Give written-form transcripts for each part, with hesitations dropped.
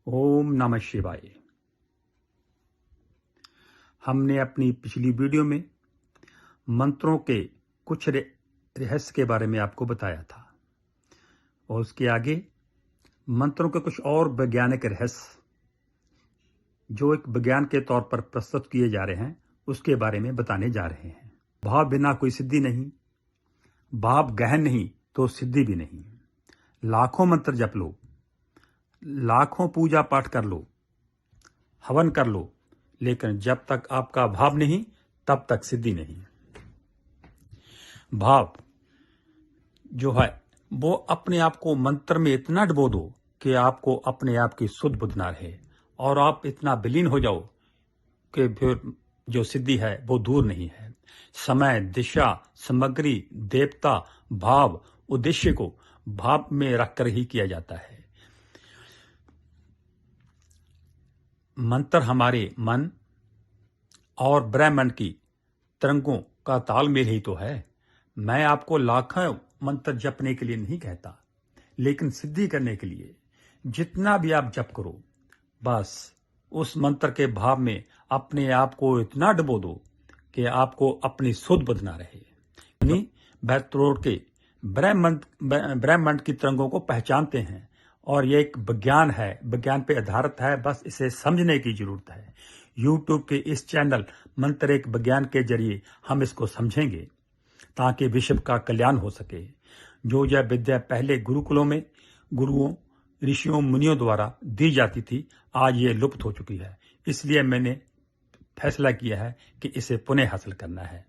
ओम नमः शिवाय। हमने अपनी पिछली वीडियो में मंत्रों के कुछ रहस्य के बारे में आपको बताया था और उसके आगे मंत्रों के कुछ और वैज्ञानिक रहस्य जो एक विज्ञान के तौर पर प्रस्तुत किए जा रहे हैं उसके बारे में बताने जा रहे हैं। भाव बिना कोई सिद्धि नहीं, भाव गहन नहीं तो सिद्धि भी नहीं। लाखों मंत्र जप लो, लाखों पूजा पाठ कर लो, हवन कर लो, लेकिन जब तक आपका भाव नहीं तब तक सिद्धि नहीं। भाव जो है वो अपने आप को मंत्र में इतना डुबो दो कि आपको अपने आप की सुध बुध ना रहे और आप इतना विलीन हो जाओ कि फिर जो सिद्धि है वो दूर नहीं है। समय, दिशा, सामग्री, देवता, भाव, उद्देश्य को भाव में रखकर ही किया जाता है। मंत्र हमारे मन और ब्रह्मांड की तरंगों का तालमेल ही तो है। मैं आपको लाखों मंत्र जपने के लिए नहीं कहता, लेकिन सिद्धि करने के लिए जितना भी आप जप करो, बस उस मंत्र के भाव में अपने आप को इतना डुबो दो कि आपको अपनी सुध बुध ना रहे। यानी वह तोड़ के ब्रह्मांड की तरंगों को पहचानते हैं और ये एक विज्ञान है, विज्ञान पे आधारित है। बस इसे समझने की जरूरत है। YouTube के इस चैनल मंत्र एक विज्ञान के जरिए हम इसको समझेंगे ताकि विश्व का कल्याण हो सके। जो यह विद्या पहले गुरुकुलों में गुरुओं, ऋषियों, मुनियों द्वारा दी जाती थी, आज ये लुप्त हो चुकी है। इसलिए मैंने फैसला किया है कि इसे पुनः हासिल करना है।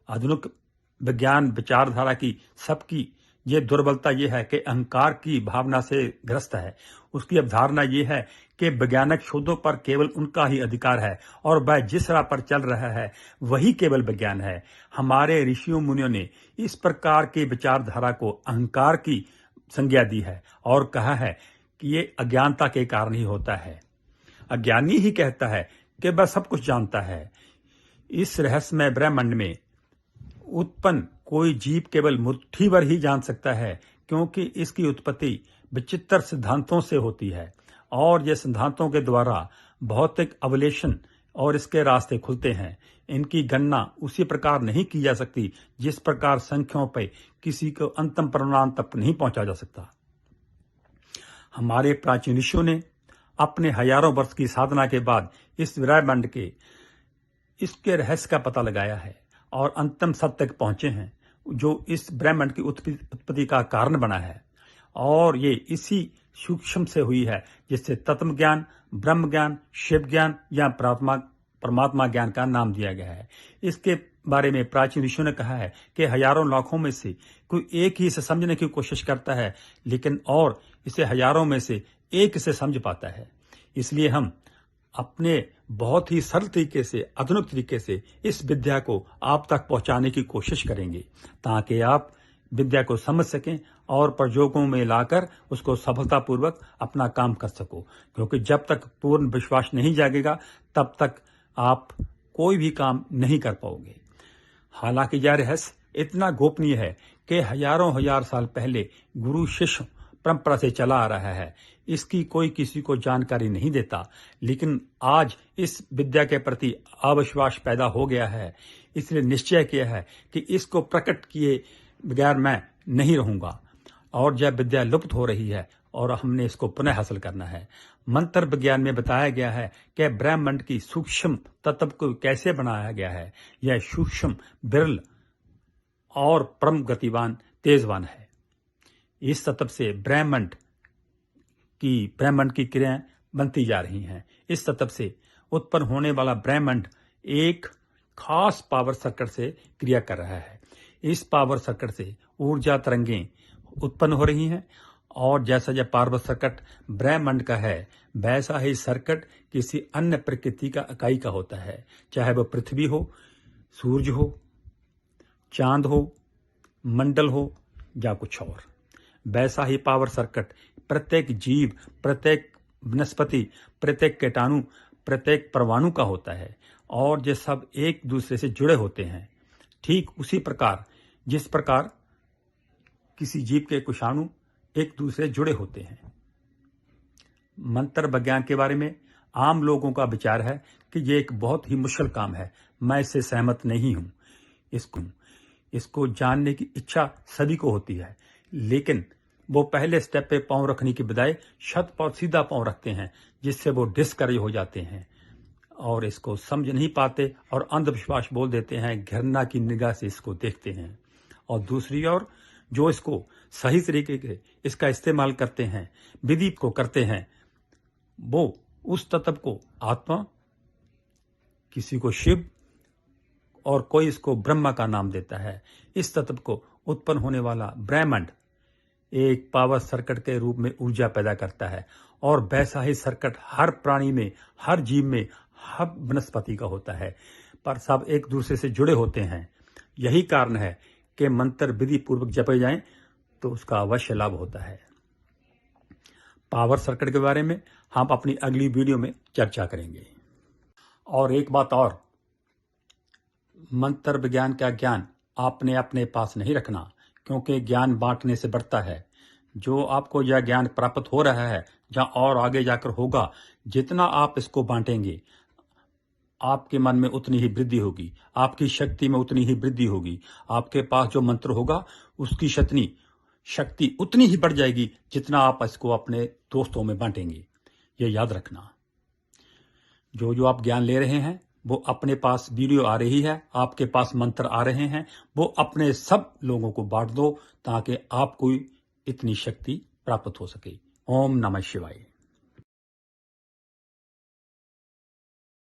आधुनिक विज्ञान विचारधारा की सबकी ये दुर्बलता ये है कि अहंकार की भावना से ग्रस्त है। उसकी अवधारणा ये है कि वैज्ञानिक शोधों पर केवल उनका ही अधिकार है और वह जिस राह पर चल रहा है वही केवल विज्ञान है। हमारे ऋषियों मुनियों ने इस प्रकार की विचारधारा को अहंकार की संज्ञा दी है और कहा है कि ये अज्ञानता के कारण ही होता है। अज्ञानी ही कहता है कि वह सब कुछ जानता है। इस रहस्यमय ब्रह्मांड में उत्पन्न कोई जीव केवल मुट्ठी भर ही जान सकता है, क्योंकि इसकी उत्पत्ति विचित्र सिद्धांतों से होती है और ये सिद्धांतों के द्वारा भौतिक अवलेशन और इसके रास्ते खुलते हैं। इनकी गणना उसी प्रकार नहीं की जा सकती जिस प्रकार संख्याओं पर किसी को अंतिम परिणाम तक नहीं पहुंचा जा सकता। हमारे प्राचीन ऋषियों ने अपने हजारों वर्ष की साधना के बाद इस ब्रह्मांड के इसके रहस्य का पता लगाया है और अंतिम सत्य तक पहुंचे हैं, जो इस ब्रह्मांड की उत्पत्ति का कारण बना है। और ये इसी सूक्ष्म से हुई है जिससे तत्व ज्ञान, ब्रह्म ज्ञान, शिव ज्ञान या परमात्मा ज्ञान का नाम दिया गया है। इसके बारे में प्राचीन ऋषियों ने कहा है कि हजारों लाखों में से कोई एक ही इसे समझने की कोशिश करता है, लेकिन और इसे हजारों में से एक इसे समझ पाता है। इसलिए हम अपने बहुत ही सरल तरीके से, आधुनिक तरीके से इस विद्या को आप तक पहुंचाने की कोशिश करेंगे ताकि आप विद्या को समझ सकें और प्रयोगों में लाकर उसको सफलतापूर्वक अपना काम कर सको। क्योंकि जब तक पूर्ण विश्वास नहीं जागेगा तब तक आप कोई भी काम नहीं कर पाओगे। हालांकि यह रहस्य इतना गोपनीय है कि हजारों हजार साल पहले गुरु शिष्य परंपरा से चला आ रहा है। इसकी कोई किसी को जानकारी नहीं देता, लेकिन आज इस विद्या के प्रति अविश्वास पैदा हो गया है। इसलिए निश्चय किया है कि इसको प्रकट किए बगैर मैं नहीं रहूंगा और यह विद्या लुप्त हो रही है और हमने इसको पुनः हासिल करना है। मंत्र विज्ञान में बताया गया है कि ब्रह्मांड की सूक्ष्म तत्व को कैसे बनाया गया है। यह सूक्ष्म, विरल और परम गतिवान, तेजवान है। इस तत्व से ब्रह्मांड की क्रियाएं बनती जा रही हैं। इस तत्व से उत्पन्न होने वाला ब्रह्मांड एक खास पावर सर्किट से क्रिया कर रहा है। इस पावर सर्किट से ऊर्जा तरंगें उत्पन्न हो रही हैं और जैसा यह पावर सर्किट ब्रह्मांड का है, वैसा ही सर्किट किसी अन्य प्रकृति का इकाई का होता है, चाहे वह पृथ्वी हो, सूरज हो, चांद हो, मंडल हो या कुछ और। वैसा ही पावर सर्किट प्रत्येक जीव, प्रत्येक वनस्पति, प्रत्येक कीटाणु, प्रत्येक परमाणु का होता है और ये सब एक दूसरे से जुड़े होते हैं। ठीक उसी प्रकार जिस प्रकार किसी जीव के कोशाणु एक दूसरे जुड़े होते हैं। मंत्र विज्ञान के बारे में आम लोगों का विचार है कि ये एक बहुत ही मुश्किल काम है। मैं इससे सहमत नहीं हूं। इसको जानने की इच्छा सभी को होती है, लेकिन वो पहले स्टेप पे पांव रखने की बजाय छत पर सीधा पांव रखते हैं, जिससे वो डिस्करेज हो जाते हैं और इसको समझ नहीं पाते और अंधविश्वास बोल देते हैं, घृणा की निगाह से इसको देखते हैं। और दूसरी ओर जो इसको सही तरीके के इसका इस्तेमाल करते हैं, विधि को करते हैं, वो उस तत्व को आत्मा, किसी को शिव और कोई इसको ब्रह्मा का नाम देता है। इस तत्व को उत्पन्न होने वाला ब्रह्मांड एक पावर सर्किट के रूप में ऊर्जा पैदा करता है और वैसा ही सर्किट हर प्राणी में, हर जीव में, हर वनस्पति का होता है, पर सब एक दूसरे से जुड़े होते हैं। यही कारण है कि मंत्र विधि पूर्वक जपे जाएं तो उसका अवश्य लाभ होता है। पावर सर्किट के बारे में हम अपनी अगली वीडियो में चर्चा करेंगे। और एक बात और, मंत्र विज्ञान का ज्ञान आपने अपने पास नहीं रखना, क्योंकि ज्ञान बांटने से बढ़ता है। जो आपको यह ज्ञान प्राप्त हो रहा है या और आगे जाकर होगा, जितना आप इसको बांटेंगे, आपके मन में उतनी ही वृद्धि होगी, आपकी शक्ति में उतनी ही वृद्धि होगी। आपके पास जो मंत्र होगा उसकी शक्ति उतनी ही बढ़ जाएगी जितना आप इसको अपने दोस्तों में बांटेंगे। ये याद रखना। जो आप ज्ञान ले रहे हैं, वो अपने पास वीडियो आ रही है, आपके पास मंत्र आ रहे हैं, वो अपने सब लोगों को बांट दो ताकि आपको इतनी शक्ति प्राप्त हो सके। ओम नमः शिवाय।